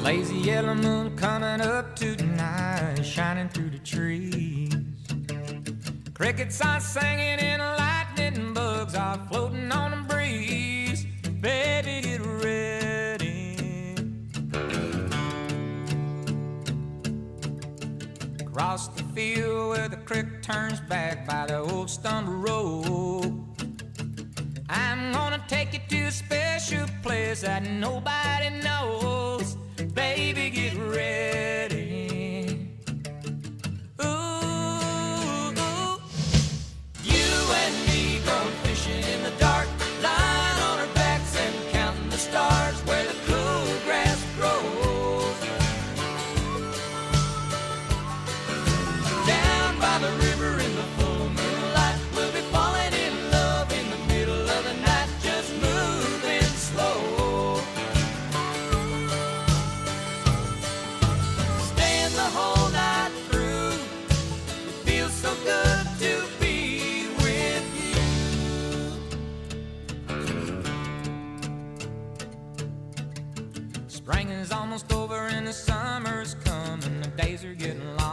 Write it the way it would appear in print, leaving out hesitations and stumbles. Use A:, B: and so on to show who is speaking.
A: Lazy yellow moon coming up tonight, shining through the trees. Crickets are singing and lightning bugs are floating on the breeze. Baby, get ready. Across the field where the creek turns back by the old stone road, I'm gonna take you to a special place that nobody knows. Baby, get ready. Ooh, you and me going fishing in the dark, lying on our backs and counting the stars where the cool grass grows. Down by the river in the full moonlight, we'll be falling in love in the middle of the night, just moving slow. Staying the whole night through, it feels so good to be with you. Spring is almost over and the summer's coming, the days are getting long.